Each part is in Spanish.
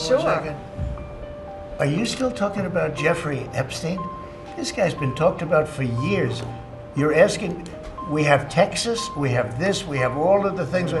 Sure. second. Are you still talking about Jeffrey Epstein? This guy's been talked about for years. You're asking, we have Texas, we have this, we have all of the things.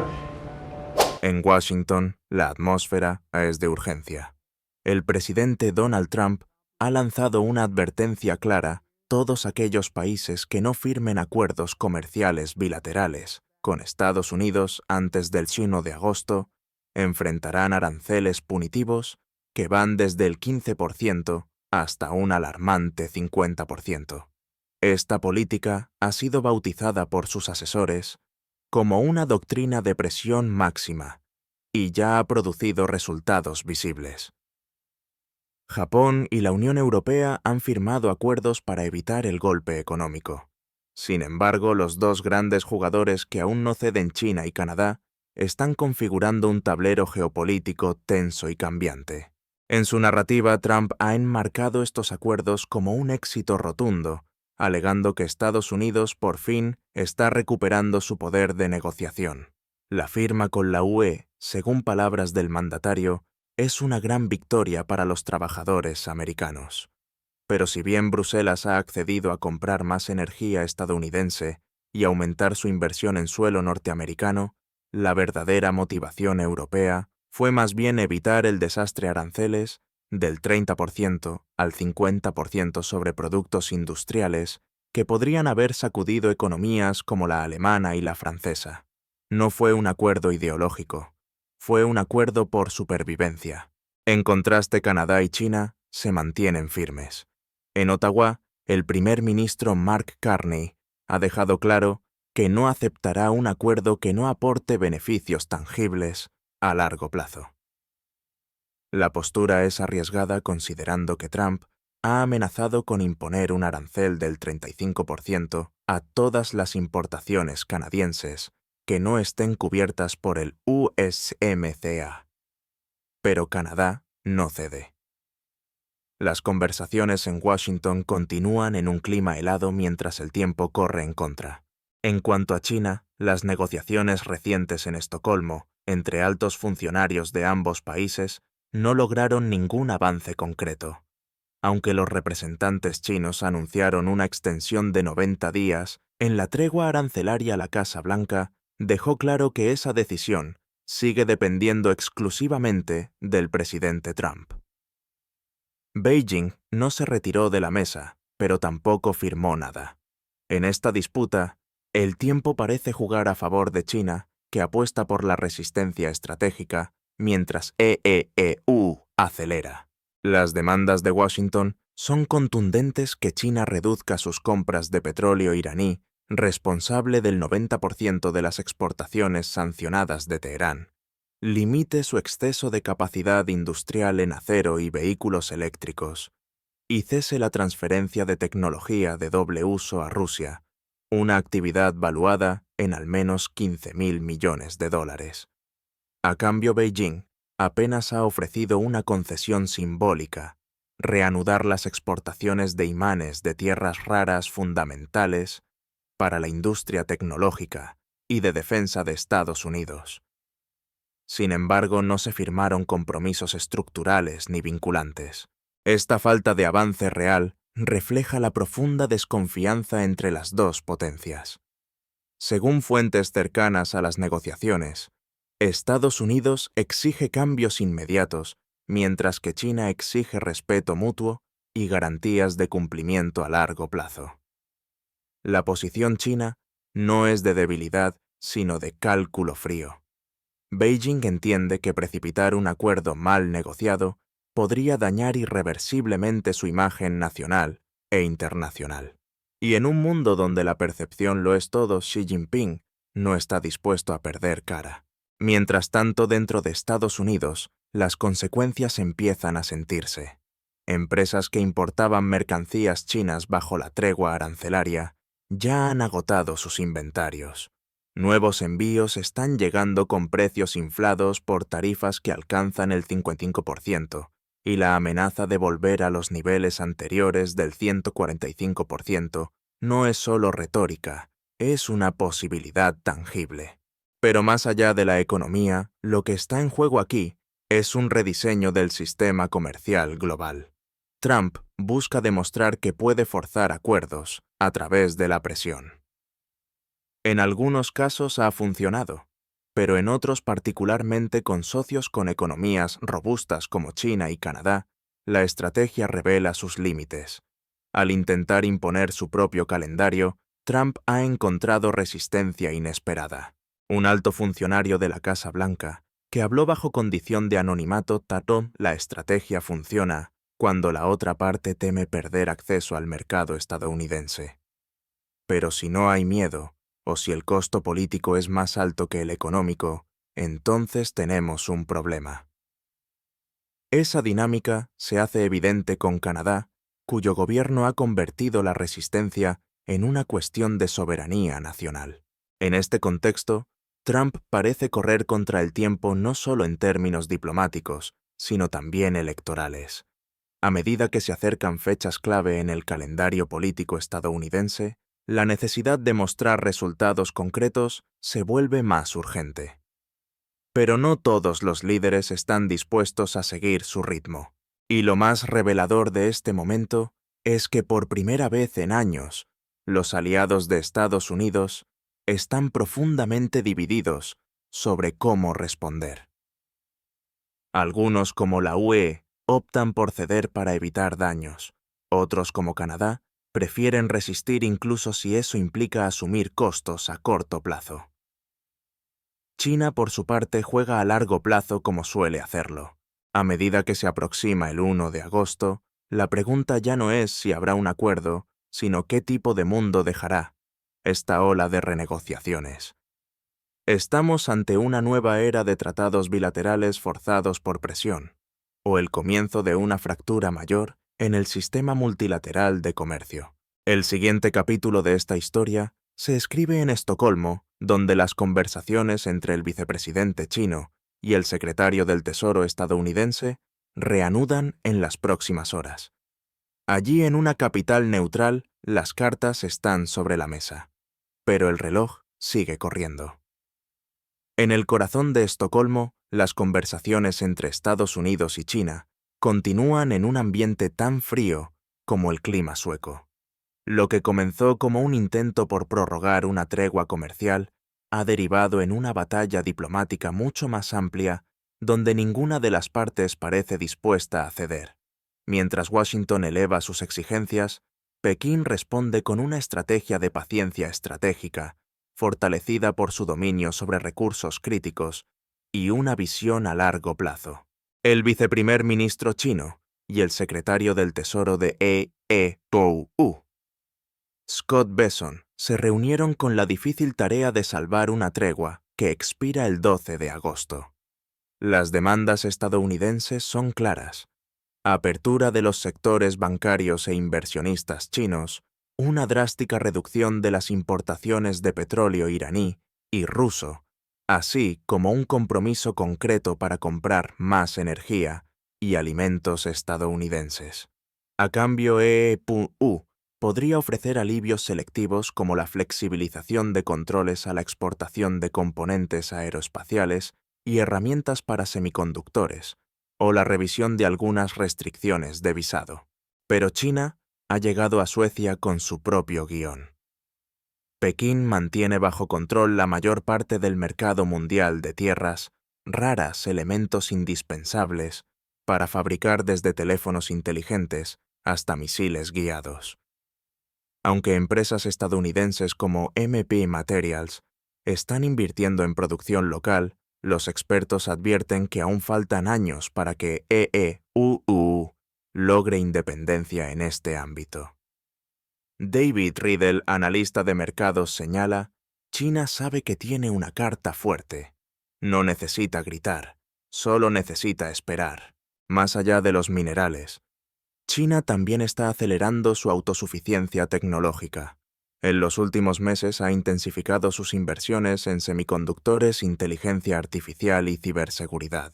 En Washington, la atmósfera es de urgencia. El presidente Donald Trump ha lanzado una advertencia clara a todos aquellos países que no firmen acuerdos comerciales bilaterales con Estados Unidos antes del 1 de agosto enfrentarán aranceles punitivos que van desde el 15% hasta un alarmante 50%. Esta política ha sido bautizada por sus asesores como una doctrina de presión máxima y ya ha producido resultados visibles. Japón y la Unión Europea han firmado acuerdos para evitar el golpe económico. Sin embargo, los dos grandes jugadores que aún no ceden, China y Canadá, están configurando un tablero geopolítico tenso y cambiante. En su narrativa, Trump ha enmarcado estos acuerdos como un éxito rotundo, alegando que Estados Unidos por fin está recuperando su poder de negociación. La firma con la UE, según palabras del mandatario, es una gran victoria para los trabajadores americanos. Pero si bien Bruselas ha accedido a comprar más energía estadounidense y aumentar su inversión en suelo norteamericano, la verdadera motivación europea fue más bien evitar el desastre aranceles del 30% al 50% sobre productos industriales que podrían haber sacudido economías como la alemana y la francesa. No fue un acuerdo ideológico, fue un acuerdo por supervivencia. En contraste, Canadá y China se mantienen firmes. En Ottawa, el primer ministro Mark Carney ha dejado claro que no aceptará un acuerdo que no aporte beneficios tangibles a largo plazo. La postura es arriesgada considerando que Trump ha amenazado con imponer un arancel del 35% a todas las importaciones canadienses que no estén cubiertas por el USMCA. Pero Canadá no cede. Las conversaciones en Washington continúan en un clima helado mientras el tiempo corre en contra. En cuanto a China, las negociaciones recientes en Estocolmo entre altos funcionarios de ambos países no lograron ningún avance concreto. Aunque los representantes chinos anunciaron una extensión de 90 días en la tregua arancelaria, la Casa Blanca dejó claro que esa decisión sigue dependiendo exclusivamente del presidente Trump. Beijing no se retiró de la mesa, pero tampoco firmó nada. En esta disputa, el tiempo parece jugar a favor de China, que apuesta por la resistencia estratégica, mientras EEU acelera. Las demandas de Washington son contundentes: que China reduzca sus compras de petróleo iraní, responsable del 90% de las exportaciones sancionadas de Teherán, limite su exceso de capacidad industrial en acero y vehículos eléctricos, y cese la transferencia de tecnología de doble uso a Rusia, una actividad valuada en al menos $15.000 millones. A cambio, Beijing apenas ha ofrecido una concesión simbólica: reanudar las exportaciones de imanes de tierras raras fundamentales para la industria tecnológica y de defensa de Estados Unidos. Sin embargo, no se firmaron compromisos estructurales ni vinculantes. Esta falta de avance real refleja la profunda desconfianza entre las dos potencias. Según fuentes cercanas a las negociaciones, Estados Unidos exige cambios inmediatos, mientras que China exige respeto mutuo y garantías de cumplimiento a largo plazo. La posición china no es de debilidad, sino de cálculo frío. Beijing entiende que precipitar un acuerdo mal negociado podría dañar irreversiblemente su imagen nacional e internacional. Y en un mundo donde la percepción lo es todo, Xi Jinping no está dispuesto a perder cara. Mientras tanto, dentro de Estados Unidos, las consecuencias empiezan a sentirse. Empresas que importaban mercancías chinas bajo la tregua arancelaria ya han agotado sus inventarios. Nuevos envíos están llegando con precios inflados por tarifas que alcanzan el 55%, y la amenaza de volver a los niveles anteriores del 145% no es solo retórica, es una posibilidad tangible. Pero más allá de la economía, lo que está en juego aquí Es un rediseño del sistema comercial global. Trump busca demostrar que puede forzar acuerdos a través de la presión. En algunos casos ha funcionado, pero en otros, particularmente con socios con economías robustas como China y Canadá, la estrategia revela sus límites. Al intentar imponer su propio calendario, Trump ha encontrado resistencia inesperada. Un alto funcionario de la Casa Blanca, que habló bajo condición de anonimato, trató la estrategia funciona cuando la otra parte teme perder acceso al mercado estadounidense. Pero si no hay miedo, o si el costo político es más alto que el económico, entonces tenemos un problema. Esa dinámica se hace evidente con Canadá, cuyo gobierno ha convertido la resistencia en una cuestión de soberanía nacional. En este contexto, Trump parece correr contra el tiempo no solo en términos diplomáticos, sino también electorales. A medida que se acercan fechas clave en el calendario político estadounidense, la necesidad de mostrar resultados concretos se vuelve más urgente. Pero no todos los líderes están dispuestos a seguir su ritmo. Y lo más revelador de este momento es que por primera vez en años, los aliados de Estados Unidos están profundamente divididos sobre cómo responder. Algunos, como la UE, optan por ceder para evitar daños. Otros, como Canadá, prefieren resistir incluso si eso implica asumir costos a corto plazo. China, por su parte, juega a largo plazo como suele hacerlo. A medida que se aproxima el 1 de agosto, la pregunta ya no es si habrá un acuerdo, sino qué tipo de mundo dejará esta ola de renegociaciones. Estamos ante una nueva era de tratados bilaterales forzados por presión, o el comienzo de una fractura mayor en el sistema multilateral de comercio. El siguiente capítulo de esta historia se escribe en Estocolmo, donde las conversaciones entre el vicepresidente chino y el secretario del Tesoro estadounidense reanudan en las próximas horas. Allí, en una capital neutral, las cartas están sobre la mesa, pero el reloj sigue corriendo. En el corazón de Estocolmo, las conversaciones entre Estados Unidos y China continúan en un ambiente tan frío como el clima sueco. Lo que comenzó como un intento por prorrogar una tregua comercial ha derivado en una batalla diplomática mucho más amplia, donde ninguna de las partes parece dispuesta a ceder. Mientras Washington eleva sus exigencias, Pekín responde con una estrategia de paciencia estratégica, fortalecida por su dominio sobre recursos críticos y una visión a largo plazo. El viceprimer ministro chino y el secretario del Tesoro de EEU, Scott Bessent, se reunieron con la difícil tarea de salvar una tregua que expira el 12 de agosto. Las demandas estadounidenses son claras: apertura de los sectores bancarios e inversionistas chinos, una drástica reducción de las importaciones de petróleo iraní y ruso, así como un compromiso concreto para comprar más energía y alimentos estadounidenses. A cambio, EEU podría ofrecer alivios selectivos como la flexibilización de controles a la exportación de componentes aeroespaciales y herramientas para semiconductores, o la revisión de algunas restricciones de visado. Pero China ha llegado a Suecia con su propio guión. Pekín mantiene bajo control la mayor parte del mercado mundial de tierras raras, elementos indispensables para fabricar desde teléfonos inteligentes hasta misiles guiados. Aunque empresas estadounidenses como MP Materials están invirtiendo en producción local, los expertos advierten que aún faltan años para que EEU logre independencia en este ámbito. David Riddle, analista de mercados, señala: China sabe que tiene una carta fuerte. No necesita gritar, solo necesita esperar. Más allá de los minerales, China también está acelerando su autosuficiencia tecnológica. En los últimos meses ha intensificado sus inversiones en semiconductores, inteligencia artificial y ciberseguridad.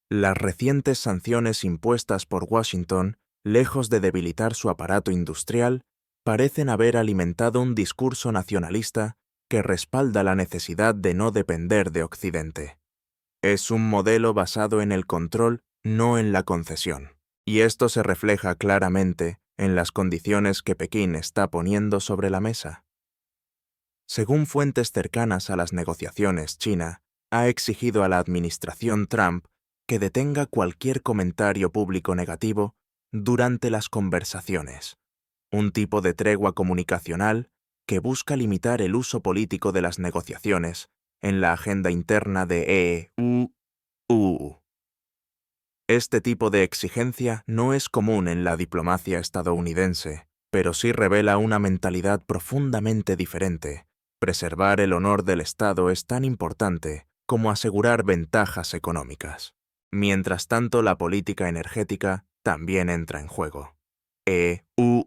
Las recientes sanciones impuestas por Washington, lejos de debilitar su aparato industrial, parecen haber alimentado un discurso nacionalista que respalda la necesidad de no depender de Occidente. Es un modelo basado en el control, no en la concesión. Y esto se refleja claramente en las condiciones que Pekín está poniendo sobre la mesa. Según fuentes cercanas a las negociaciones, China ha exigido a la administración Trump que detenga cualquier comentario público negativo durante las conversaciones, un tipo de tregua comunicacional que busca limitar el uso político de las negociaciones en la agenda interna de EU. Este tipo de exigencia no es común en la diplomacia estadounidense, pero sí revela una mentalidad profundamente diferente. Preservar el honor del Estado es tan importante como asegurar ventajas económicas. Mientras tanto, la política energética también entra en juego. EU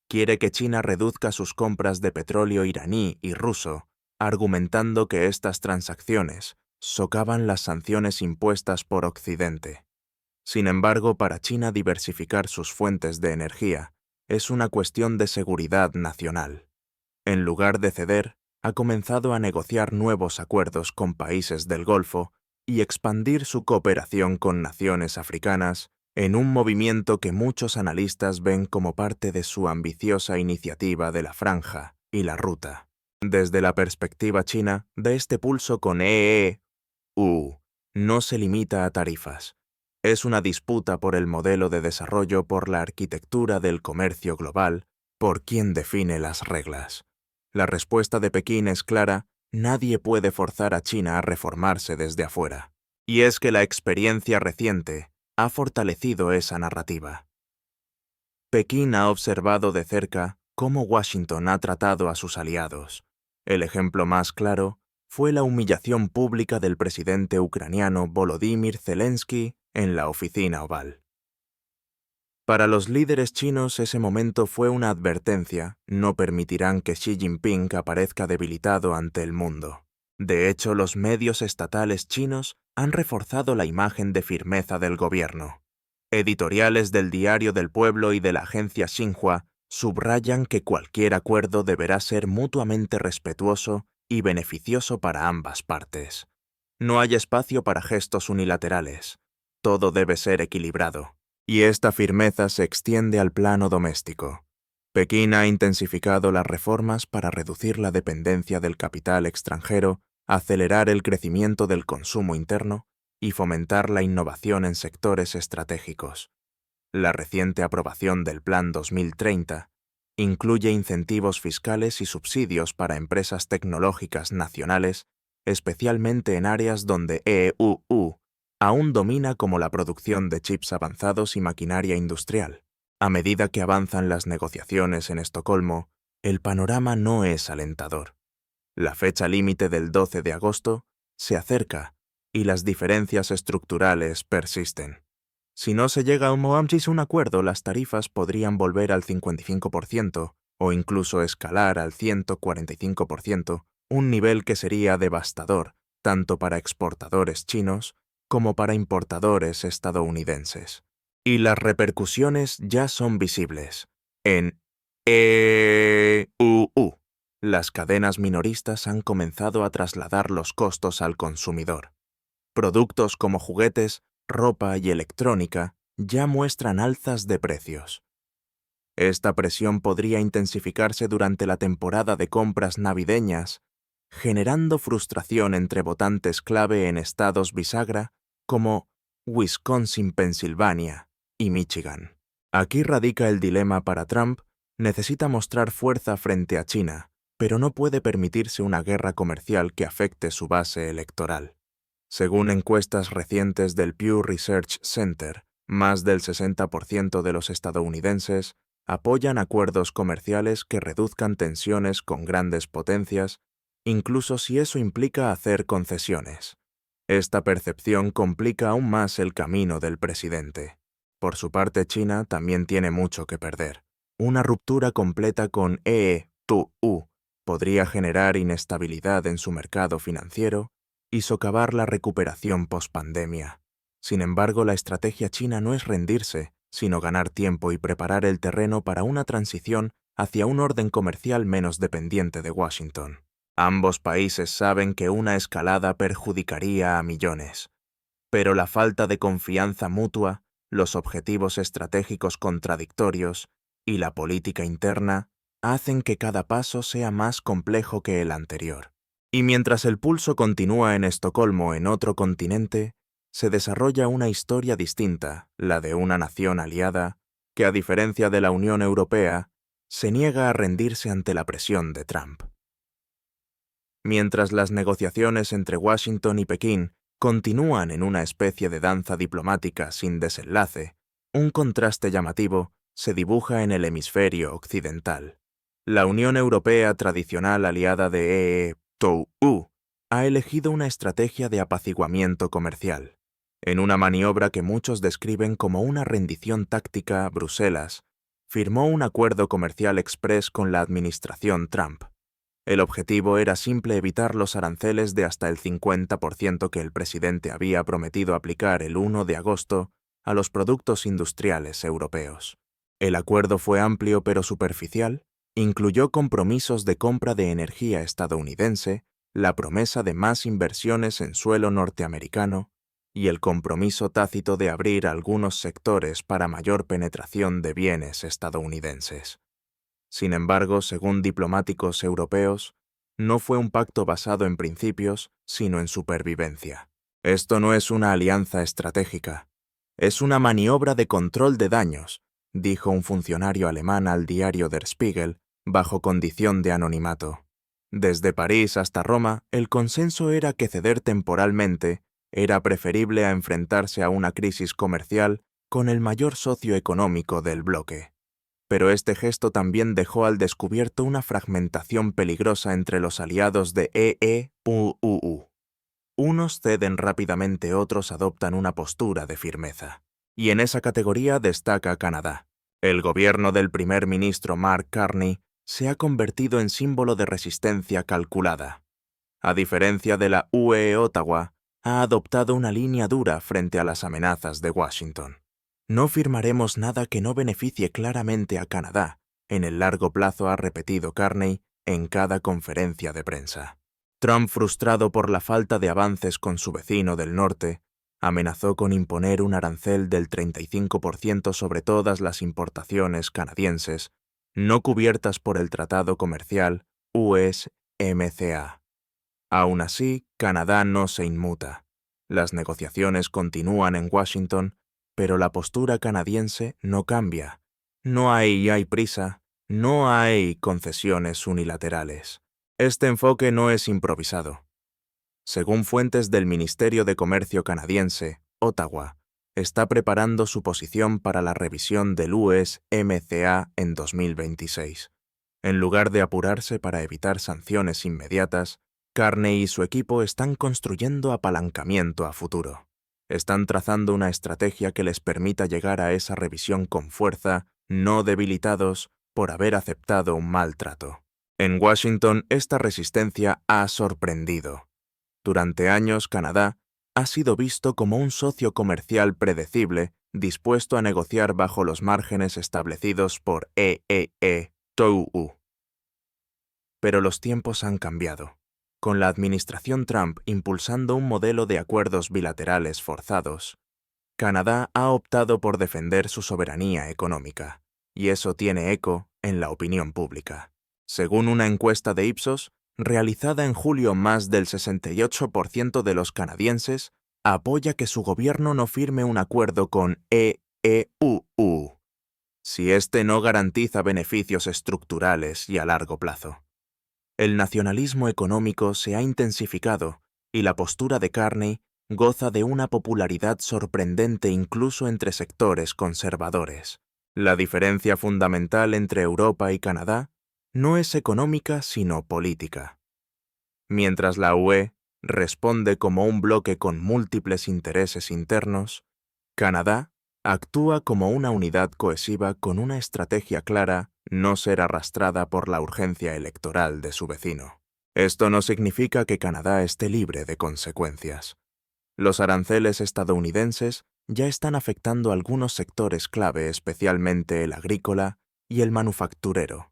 quiere que China reduzca sus compras de petróleo iraní y ruso, argumentando que estas transacciones socavan las sanciones impuestas por Occidente. Sin embargo, para China diversificar sus fuentes de energía es una cuestión de seguridad nacional. En lugar de ceder, ha comenzado a negociar nuevos acuerdos con países del Golfo y expandir su cooperación con naciones africanas en un movimiento que muchos analistas ven como parte de su ambiciosa iniciativa de la Franja y la Ruta. Desde la perspectiva china, de este pulso con EU no se limita a tarifas. Es una disputa por el modelo de desarrollo, por la arquitectura del comercio global, por quién define las reglas. La respuesta de Pekín es clara: nadie puede forzar a China a reformarse desde afuera. Y es que la experiencia reciente ha fortalecido esa narrativa. Pekín ha observado de cerca cómo Washington ha tratado a sus aliados. El ejemplo más claro fue la humillación pública del presidente ucraniano Volodymyr Zelensky en la Oficina Oval. Para los líderes chinos ese momento fue una advertencia: no permitirán que Xi Jinping aparezca debilitado ante el mundo. De hecho, los medios estatales chinos han reforzado la imagen de firmeza del gobierno. Editoriales del Diario del Pueblo y de la agencia Xinhua subrayan que cualquier acuerdo deberá ser mutuamente respetuoso y beneficioso para ambas partes. No hay espacio para gestos unilaterales. Todo debe ser equilibrado. Y esta firmeza se extiende al plano doméstico. Pekín ha intensificado las reformas para reducir la dependencia del capital extranjero, acelerar el crecimiento del consumo interno y fomentar la innovación en sectores estratégicos. La reciente aprobación del Plan 2030 incluye incentivos fiscales y subsidios para empresas tecnológicas nacionales, especialmente en áreas donde EU aún domina, como la producción de chips avanzados y maquinaria industrial. A medida que avanzan las negociaciones en Estocolmo, el panorama no es alentador. La fecha límite del 12 de agosto se acerca y las diferencias estructurales persisten. Si no se llega a un acuerdo, las tarifas podrían volver al 55% o incluso escalar al 145%, un nivel que sería devastador tanto para exportadores chinos como para importadores estadounidenses. Y las repercusiones ya son visibles. En EU, las cadenas minoristas han comenzado a trasladar los costos al consumidor. Productos como juguetes, ropa y electrónica ya muestran alzas de precios. Esta presión podría intensificarse durante la temporada de compras navideñas, generando frustración entre votantes clave en estados bisagra como Wisconsin, Pensilvania y Michigan. Aquí radica el dilema para Trump: necesita mostrar fuerza frente a China, pero no puede permitirse una guerra comercial que afecte su base electoral. Según encuestas recientes del Pew Research Center, más del 60% de los estadounidenses apoyan acuerdos comerciales que reduzcan tensiones con grandes potencias, incluso si eso implica hacer concesiones. Esta percepción complica aún más el camino del presidente. Por su parte, China también tiene mucho que perder. Una ruptura completa con EU podría generar inestabilidad en su mercado financiero y socavar la recuperación pospandemia. Sin embargo, la estrategia china no es rendirse, sino ganar tiempo y preparar el terreno para una transición hacia un orden comercial menos dependiente de Washington. Ambos países saben que una escalada perjudicaría a millones, pero la falta de confianza mutua, los objetivos estratégicos contradictorios y la política interna hacen que cada paso sea más complejo que el anterior. Y mientras el pulso continúa en Estocolmo, en otro continente, se desarrolla una historia distinta, la de una nación aliada, que a diferencia de la Unión Europea, se niega a rendirse ante la presión de Trump. Mientras las negociaciones entre Washington y Pekín continúan en una especie de danza diplomática sin desenlace, un contraste llamativo se dibuja en el hemisferio occidental. La Unión Europea, tradicional aliada de EE-TOU, ha elegido una estrategia de apaciguamiento comercial. En una maniobra que muchos describen como una rendición táctica, Bruselas firmó un acuerdo comercial exprés con la administración Trump. El objetivo era simple: evitar los aranceles de hasta el 50% que el presidente había prometido aplicar el 1 de agosto a los productos industriales europeos. El acuerdo fue amplio pero superficial, incluyó compromisos de compra de energía estadounidense, la promesa de más inversiones en suelo norteamericano y el compromiso tácito de abrir algunos sectores para mayor penetración de bienes estadounidenses. Sin embargo, según diplomáticos europeos, no fue un pacto basado en principios, sino en supervivencia. Esto no es una alianza estratégica, es una maniobra de control de daños, dijo un funcionario alemán al diario Der Spiegel, bajo condición de anonimato. Desde París hasta Roma, el consenso era que ceder temporalmente era preferible a enfrentarse a una crisis comercial con el mayor socio económico del bloque. Pero este gesto también dejó al descubierto una fragmentación peligrosa entre los aliados de EE-UU. Unos ceden rápidamente, otros adoptan una postura de firmeza. Y en esa categoría destaca Canadá. El gobierno del primer ministro Mark Carney se ha convertido en símbolo de resistencia calculada. A diferencia de la UE, Ottawa ha adoptado una línea dura frente a las amenazas de Washington. No firmaremos nada que no beneficie claramente a Canadá, en el largo plazo, ha repetido Carney en cada conferencia de prensa. Trump, frustrado por la falta de avances con su vecino del norte, amenazó con imponer un arancel del 35% sobre todas las importaciones canadienses no cubiertas por el Tratado Comercial USMCA. Aún así, Canadá no se inmuta. Las negociaciones continúan en Washington, pero la postura canadiense no cambia. No hay prisa, no hay concesiones unilaterales. Este enfoque no es improvisado. Según fuentes del Ministerio de Comercio canadiense, Ottawa está preparando su posición para la revisión del USMCA en 2026. En lugar de apurarse para evitar sanciones inmediatas, Carney y su equipo están construyendo apalancamiento a futuro. Están trazando una estrategia que les permita llegar a esa revisión con fuerza, no debilitados por haber aceptado un maltrato. En Washington, esta resistencia ha sorprendido. Durante años, Canadá ha sido visto como un socio comercial predecible, dispuesto a negociar bajo los márgenes establecidos por EE-TOU. Pero los tiempos han cambiado. Con la administración Trump impulsando un modelo de acuerdos bilaterales forzados, Canadá ha optado por defender su soberanía económica, y eso tiene eco en la opinión pública. Según una encuesta de Ipsos, realizada en julio, más del 68% de los canadienses apoya que su gobierno no firme un acuerdo con EE-UU, si este no garantiza beneficios estructurales y a largo plazo. El nacionalismo económico se ha intensificado y la postura de Carney goza de una popularidad sorprendente incluso entre sectores conservadores. La diferencia fundamental entre Europa y Canadá no es económica sino política. Mientras la UE responde como un bloque con múltiples intereses internos, Canadá actúa como una unidad cohesiva con una estrategia clara: no ser arrastrada por la urgencia electoral de su vecino. Esto no significa que Canadá esté libre de consecuencias. Los aranceles estadounidenses ya están afectando algunos sectores clave, especialmente el agrícola y el manufacturero.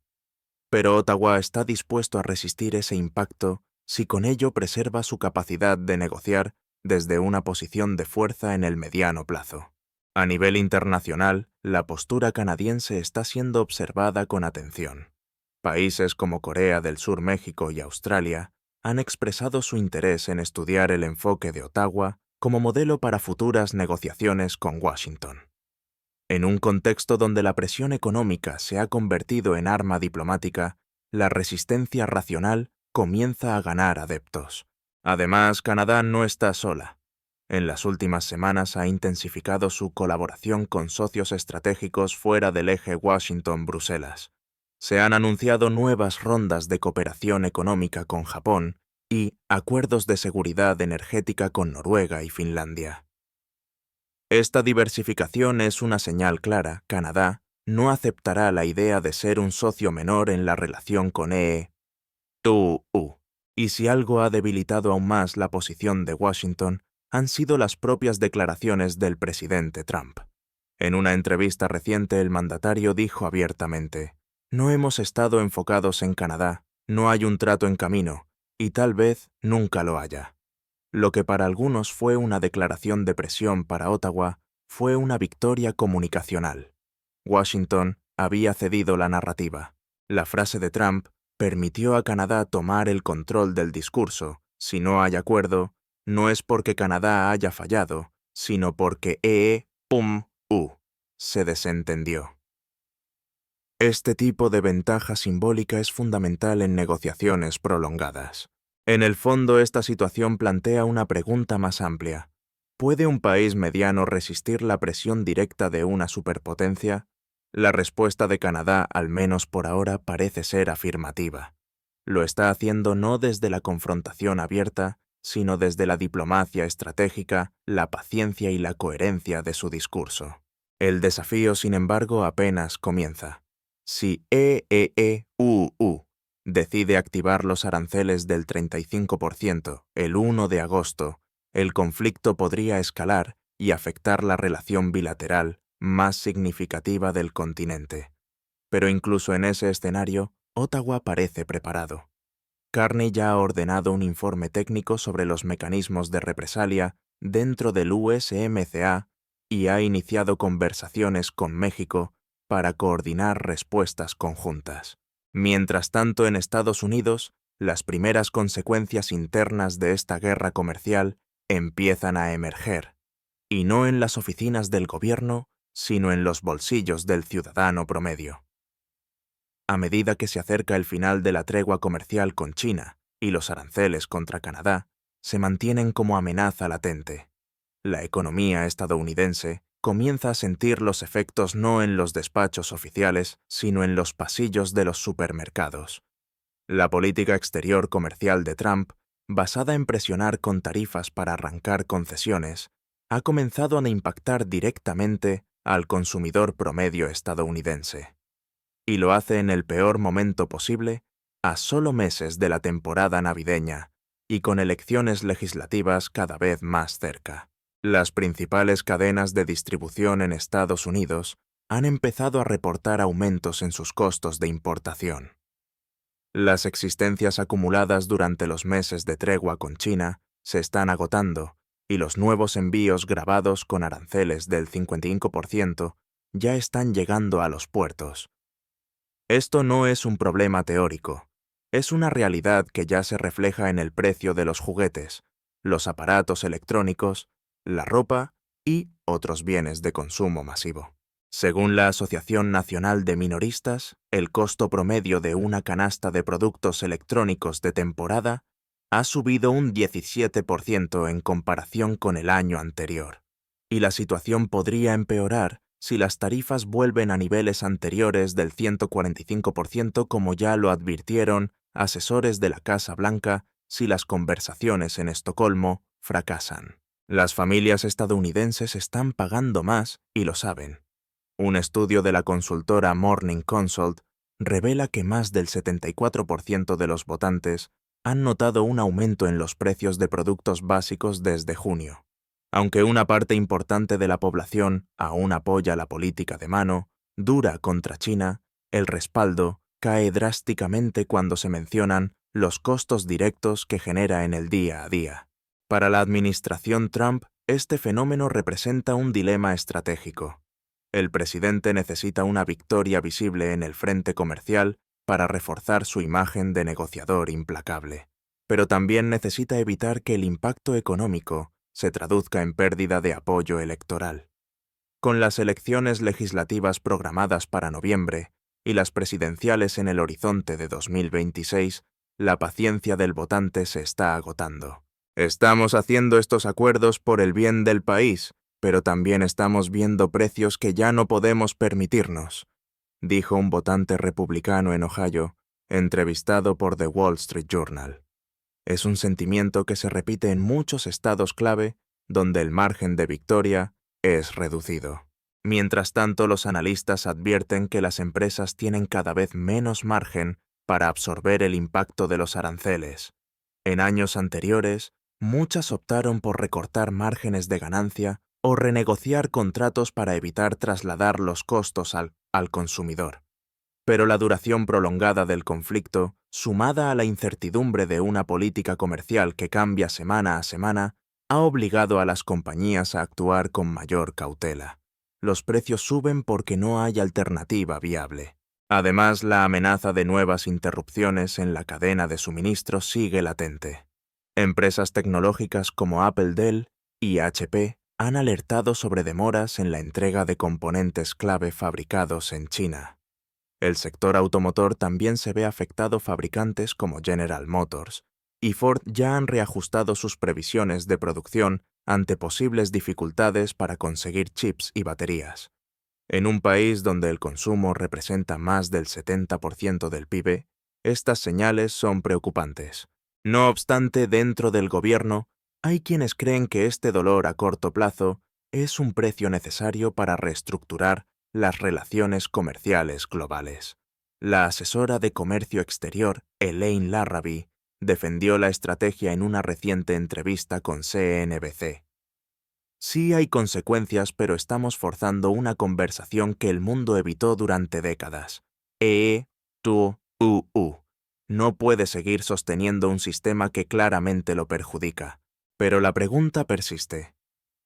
Pero Ottawa está dispuesto a resistir ese impacto si con ello preserva su capacidad de negociar desde una posición de fuerza en el mediano plazo. A nivel internacional, la postura canadiense está siendo observada con atención. Países como Corea del Sur, México y Australia han expresado su interés en estudiar el enfoque de Ottawa como modelo para futuras negociaciones con Washington. En un contexto donde la presión económica se ha convertido en arma diplomática, la resistencia racional comienza a ganar adeptos. Además, Canadá no está sola. En las últimas semanas ha intensificado su colaboración con socios estratégicos fuera del eje Washington-Bruselas. Se han anunciado nuevas rondas de cooperación económica con Japón y acuerdos de seguridad energética con Noruega y Finlandia. Esta diversificación es una señal clara. Canadá no aceptará la idea de ser un socio menor en la relación con EU. Y si algo ha debilitado aún más la posición de Washington, han sido las propias declaraciones del presidente Trump. En una entrevista reciente, el mandatario dijo abiertamente: "No hemos estado enfocados en Canadá, no hay un trato en camino, y tal vez nunca lo haya". Lo que para algunos fue una declaración de presión para Ottawa fue una victoria comunicacional. Washington había cedido la narrativa. La frase de Trump permitió a Canadá tomar el control del discurso. Si no hay acuerdo, no es porque Canadá haya fallado, sino porque se desentendió. Este tipo de ventaja simbólica es fundamental en negociaciones prolongadas. En el fondo, esta situación plantea una pregunta más amplia. ¿Puede un país mediano resistir la presión directa de una superpotencia? La respuesta de Canadá, al menos por ahora, parece ser afirmativa. Lo está haciendo no desde la confrontación abierta, sino desde la diplomacia estratégica, la paciencia y la coherencia de su discurso. El desafío, sin embargo, apenas comienza. Si decide activar los aranceles del 35% el 1 de agosto, el conflicto podría escalar y afectar la relación bilateral más significativa del continente. Pero incluso en ese escenario, Ottawa parece preparado. Carney ya ha ordenado un informe técnico sobre los mecanismos de represalia dentro del USMCA y ha iniciado conversaciones con México para coordinar respuestas conjuntas. Mientras tanto, en Estados Unidos, las primeras consecuencias internas de esta guerra comercial empiezan a emerger, y no en las oficinas del gobierno, sino en los bolsillos del ciudadano promedio. A medida que se acerca el final de la tregua comercial con China y los aranceles contra Canadá se mantienen como amenaza latente, la economía estadounidense comienza a sentir los efectos no en los despachos oficiales, sino en los pasillos de los supermercados. La política exterior comercial de Trump, basada en presionar con tarifas para arrancar concesiones, ha comenzado a impactar directamente al consumidor promedio estadounidense. Y lo hace en el peor momento posible, a solo meses de la temporada navideña y con elecciones legislativas cada vez más cerca. Las principales cadenas de distribución en Estados Unidos han empezado a reportar aumentos en sus costos de importación. Las existencias acumuladas durante los meses de tregua con China se están agotando y los nuevos envíos grabados con aranceles del 55% ya están llegando a los puertos. Esto no es un problema teórico, es una realidad que ya se refleja en el precio de los juguetes, los aparatos electrónicos, la ropa y otros bienes de consumo masivo. Según la Asociación Nacional de Minoristas, el costo promedio de una canasta de productos electrónicos de temporada ha subido un 17% en comparación con el año anterior, y la situación podría empeorar si las tarifas vuelven a niveles anteriores del 145%, como ya lo advirtieron asesores de la Casa Blanca si las conversaciones en Estocolmo fracasan. Las familias estadounidenses están pagando más y lo saben. Un estudio de la consultora Morning Consult revela que más del 74% de los votantes han notado un aumento en los precios de productos básicos desde junio. Aunque una parte importante de la población aún apoya la política de mano dura contra China, el respaldo cae drásticamente cuando se mencionan los costos directos que genera en el día a día. Para la administración Trump, este fenómeno representa un dilema estratégico. El presidente necesita una victoria visible en el frente comercial para reforzar su imagen de negociador implacable, pero también necesita evitar que el impacto económico se traduzca en pérdida de apoyo electoral. Con las elecciones legislativas programadas para noviembre y las presidenciales en el horizonte de 2026, la paciencia del votante se está agotando. Estamos haciendo estos acuerdos por el bien del país, pero también estamos viendo precios que ya no podemos permitirnos, dijo un votante republicano en Ohio, entrevistado por The Wall Street Journal. Es un sentimiento que se repite en muchos estados clave donde el margen de victoria es reducido. Mientras tanto, los analistas advierten que las empresas tienen cada vez menos margen para absorber el impacto de los aranceles. En años anteriores, muchas optaron por recortar márgenes de ganancia o renegociar contratos para evitar trasladar los costos al consumidor. Pero la duración prolongada del conflicto, sumada a la incertidumbre de una política comercial que cambia semana a semana, ha obligado a las compañías a actuar con mayor cautela. Los precios suben porque no hay alternativa viable. Además, la amenaza de nuevas interrupciones en la cadena de suministro sigue latente. Empresas tecnológicas como Apple, Dell y HP han alertado sobre demoras en la entrega de componentes clave fabricados en China. El sector automotor también se ve afectado. Fabricantes como General Motors y Ford ya han reajustado sus previsiones de producción ante posibles dificultades para conseguir chips y baterías. En un país donde el consumo representa más del 70% del PIB, estas señales son preocupantes. No obstante, dentro del gobierno, hay quienes creen que este dolor a corto plazo es un precio necesario para reestructurar las relaciones comerciales globales. La asesora de Comercio Exterior, Elaine Larrabee, defendió la estrategia en una reciente entrevista con CNBC. Sí hay consecuencias, pero estamos forzando una conversación que el mundo evitó durante décadas. No puede seguir sosteniendo un sistema que claramente lo perjudica. Pero la pregunta persiste.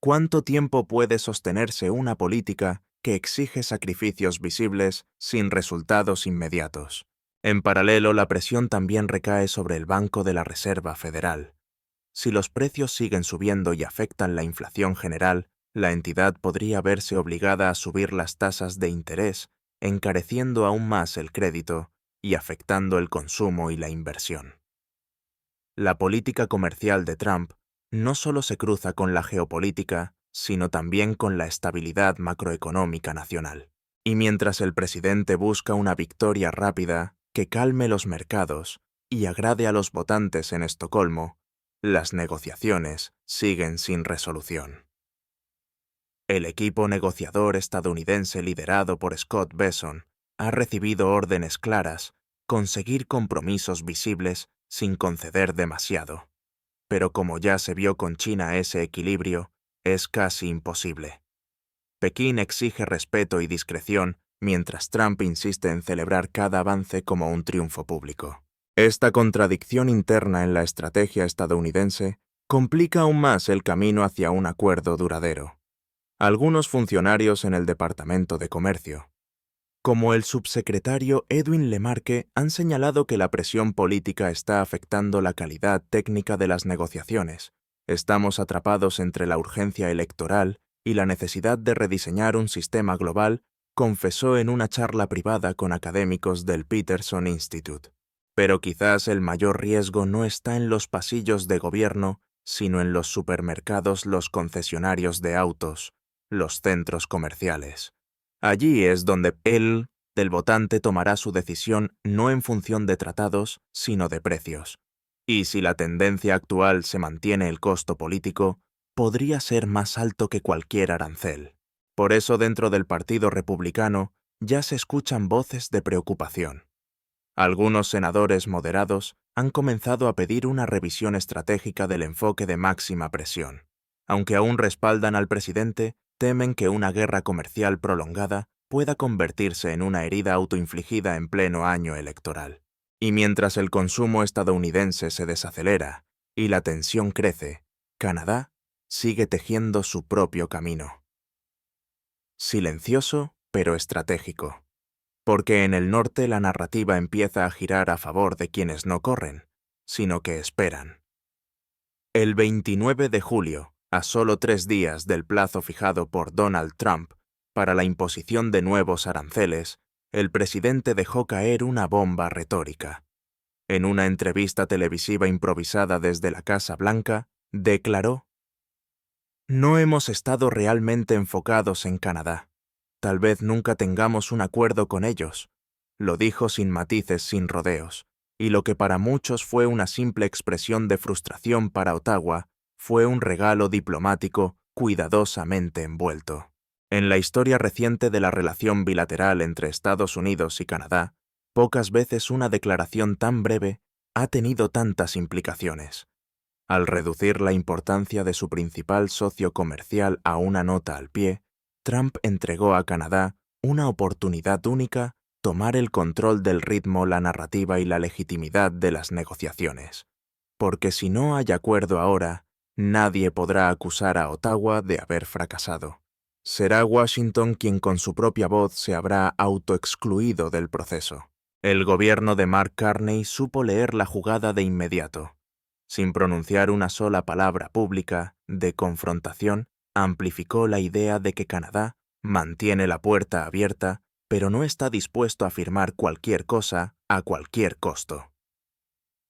¿Cuánto tiempo puede sostenerse una política que exige sacrificios visibles sin resultados inmediatos? En paralelo, la presión también recae sobre el Banco de la Reserva Federal. Si los precios siguen subiendo y afectan la inflación general, la entidad podría verse obligada a subir las tasas de interés, encareciendo aún más el crédito y afectando el consumo y la inversión. La política comercial de Trump no solo se cruza con la geopolítica, sino también con la estabilidad macroeconómica nacional. Y mientras el presidente busca una victoria rápida que calme los mercados y agrade a los votantes en Estocolmo, las negociaciones siguen sin resolución. El equipo negociador estadounidense liderado por Scott Bessent ha recibido órdenes claras, conseguir compromisos visibles sin conceder demasiado. Pero como ya se vio con China, ese equilibrio es casi imposible. Pekín exige respeto y discreción, mientras Trump insiste en celebrar cada avance como un triunfo público. Esta contradicción interna en la estrategia estadounidense complica aún más el camino hacia un acuerdo duradero. Algunos funcionarios en el Departamento de Comercio, como el subsecretario Edwin Lemarque, han señalado que la presión política está afectando la calidad técnica de las negociaciones. Estamos atrapados entre la urgencia electoral y la necesidad de rediseñar un sistema global, confesó en una charla privada con académicos del Peterson Institute. Pero quizás el mayor riesgo no está en los pasillos de gobierno, sino en los supermercados, los concesionarios de autos, los centros comerciales. Allí es donde el votante tomará su decisión no en función de tratados, sino de precios. Y si la tendencia actual se mantiene, el costo político podría ser más alto que cualquier arancel. Por eso, dentro del Partido Republicano ya se escuchan voces de preocupación. Algunos senadores moderados han comenzado a pedir una revisión estratégica del enfoque de máxima presión. Aunque aún respaldan al presidente, temen que una guerra comercial prolongada pueda convertirse en una herida autoinfligida en pleno año electoral. Y mientras el consumo estadounidense se desacelera y la tensión crece, Canadá sigue tejiendo su propio camino. Silencioso, pero estratégico. Porque en el norte la narrativa empieza a girar a favor de quienes no corren, sino que esperan. El 29 de julio, a solo 3 días del plazo fijado por Donald Trump para la imposición de nuevos aranceles, el presidente dejó caer una bomba retórica. En una entrevista televisiva improvisada desde la Casa Blanca, declaró: "No hemos estado realmente enfocados en Canadá. Tal vez nunca tengamos un acuerdo con ellos", lo dijo sin matices, sin rodeos, y lo que para muchos fue una simple expresión de frustración para Ottawa fue un regalo diplomático cuidadosamente envuelto. En la historia reciente de la relación bilateral entre Estados Unidos y Canadá, pocas veces una declaración tan breve ha tenido tantas implicaciones. Al reducir la importancia de su principal socio comercial a una nota al pie, Trump entregó a Canadá una oportunidad única: tomar el control del ritmo, la narrativa y la legitimidad de las negociaciones. Porque si no hay acuerdo ahora, nadie podrá acusar a Ottawa de haber fracasado. Será Washington quien con su propia voz se habrá autoexcluido del proceso. El gobierno de Mark Carney supo leer la jugada de inmediato. Sin pronunciar una sola palabra pública de confrontación, amplificó la idea de que Canadá mantiene la puerta abierta, pero no está dispuesto a firmar cualquier cosa a cualquier costo.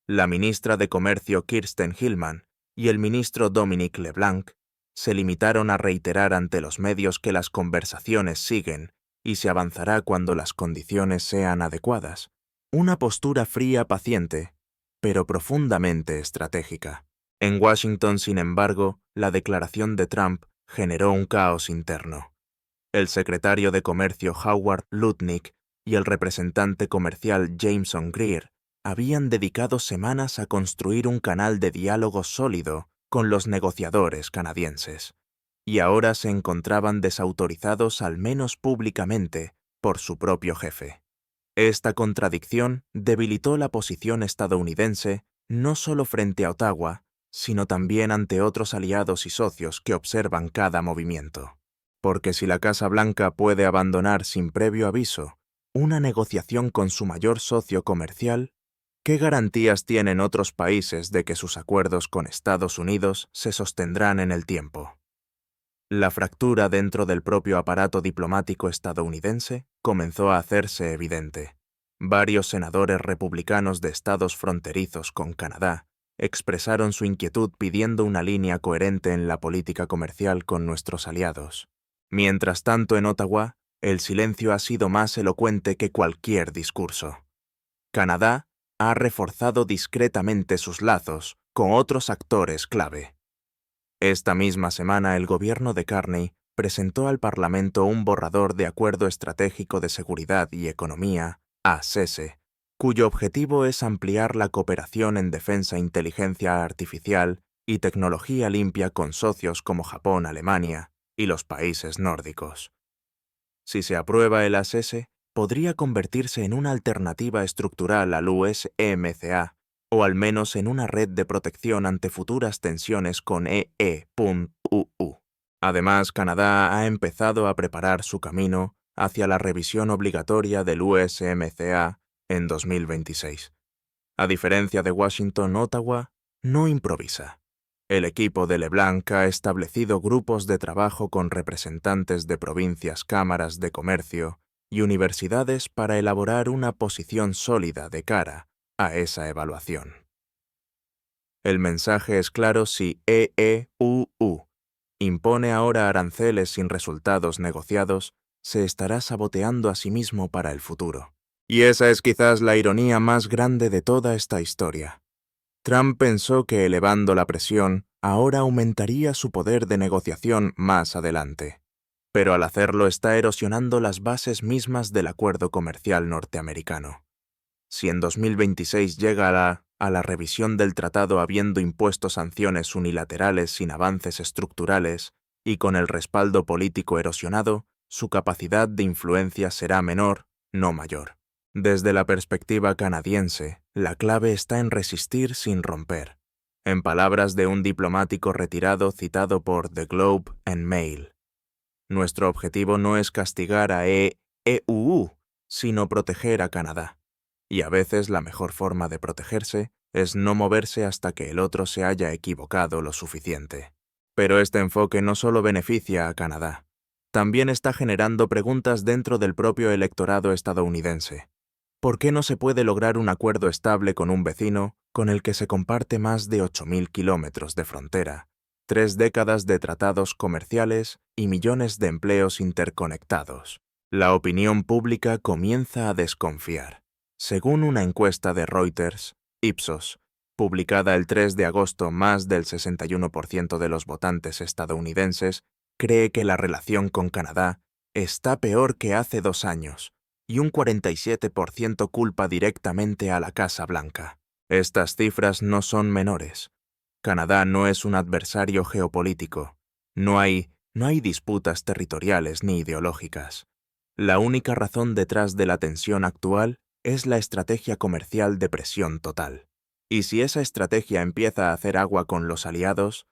La ministra de Comercio Kirsten Hillman y el ministro Dominic LeBlanc se limitaron a reiterar ante los medios que las conversaciones siguen y se avanzará cuando las condiciones sean adecuadas. Una postura fría, paciente, pero profundamente estratégica. En Washington, sin embargo, la declaración de Trump generó un caos interno. El secretario de Comercio Howard Lutnick y el representante comercial Jameson Greer habían dedicado semanas a construir un canal de diálogo sólido con los negociadores canadienses, y ahora se encontraban desautorizados, al menos públicamente, por su propio jefe. Esta contradicción debilitó la posición estadounidense no solo frente a Ottawa, sino también ante otros aliados y socios que observan cada movimiento. Porque si la Casa Blanca puede abandonar sin previo aviso una negociación con su mayor socio comercial, ¿qué garantías tienen otros países de que sus acuerdos con Estados Unidos se sostendrán en el tiempo? La fractura dentro del propio aparato diplomático estadounidense comenzó a hacerse evidente. Varios senadores republicanos de estados fronterizos con Canadá expresaron su inquietud pidiendo una línea coherente en la política comercial con nuestros aliados. Mientras tanto, en Ottawa, el silencio ha sido más elocuente que cualquier discurso. Canadá ha reforzado discretamente sus lazos con otros actores clave. Esta misma semana, el gobierno de Carney presentó al Parlamento un borrador de Acuerdo Estratégico de Seguridad y Economía, ASESE, cuyo objetivo es ampliar la cooperación en defensa, inteligencia artificial y tecnología limpia con socios como Japón, Alemania y los países nórdicos. Si se aprueba el ASESE, podría convertirse en una alternativa estructural al USMCA, o al menos en una red de protección ante futuras tensiones con EE.UU. Además, Canadá ha empezado a preparar su camino hacia la revisión obligatoria del USMCA en 2026. A diferencia de Washington, Ottawa no improvisa. El equipo de LeBlanc ha establecido grupos de trabajo con representantes de provincias, cámaras de comercio y universidades para elaborar una posición sólida de cara a esa evaluación. El mensaje es claro: si EEUU impone ahora aranceles sin resultados negociados, se estará saboteando a sí mismo para el futuro. Y esa es quizás la ironía más grande de toda esta historia. Trump pensó que elevando la presión, ahora aumentaría su poder de negociación más adelante. Pero al hacerlo está erosionando las bases mismas del acuerdo comercial norteamericano. Si en 2026 llega a la revisión del tratado habiendo impuesto sanciones unilaterales sin avances estructurales y con el respaldo político erosionado, su capacidad de influencia será menor, no mayor. Desde la perspectiva canadiense, la clave está en resistir sin romper. En palabras de un diplomático retirado citado por The Globe and Mail, nuestro objetivo no es castigar a EUU, sino proteger a Canadá. Y a veces la mejor forma de protegerse es no moverse hasta que el otro se haya equivocado lo suficiente. Pero este enfoque no solo beneficia a Canadá, también está generando preguntas dentro del propio electorado estadounidense. ¿Por qué no se puede lograr un acuerdo estable con un vecino con el que se comparte más de 8.000 kilómetros de frontera, 3 décadas de tratados comerciales y millones de empleos interconectados? La opinión pública comienza a desconfiar. Según una encuesta de Reuters, Ipsos, publicada el 3 de agosto, más del 61% de los votantes estadounidenses cree que la relación con Canadá está peor que hace 2 años, y un 47% culpa directamente a la Casa Blanca. Estas cifras no son menores. Canadá no es un adversario geopolítico. No hay disputas territoriales ni ideológicas. La única razón detrás de la tensión actual es la estrategia comercial de presión total. Y si esa estrategia empieza a hacer agua con los aliados,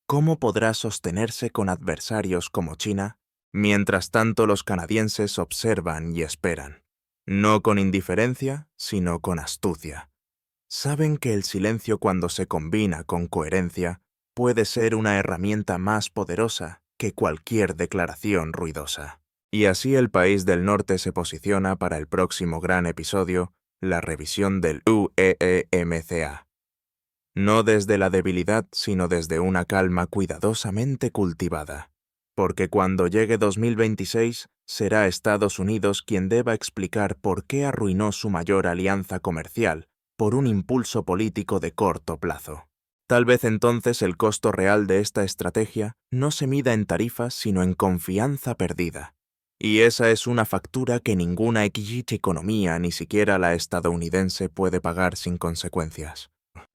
¿cómo podrá sostenerse con adversarios como China? Mientras tanto, los canadienses observan y esperan. No con indiferencia, sino con astucia. Saben que el silencio, cuando se combina con coherencia, puede ser una herramienta más poderosa que cualquier declaración ruidosa. Y así el país del norte se posiciona para el próximo gran episodio, la revisión del UEEMCA. No desde la debilidad, sino desde una calma cuidadosamente cultivada. Porque cuando llegue 2026, será Estados Unidos quien deba explicar por qué arruinó su mayor alianza comercial por un impulso político de corto plazo. Tal vez entonces el costo real de esta estrategia no se mida en tarifas, sino en confianza perdida. Y esa es una factura que ninguna economía, ni siquiera la estadounidense, puede pagar sin consecuencias.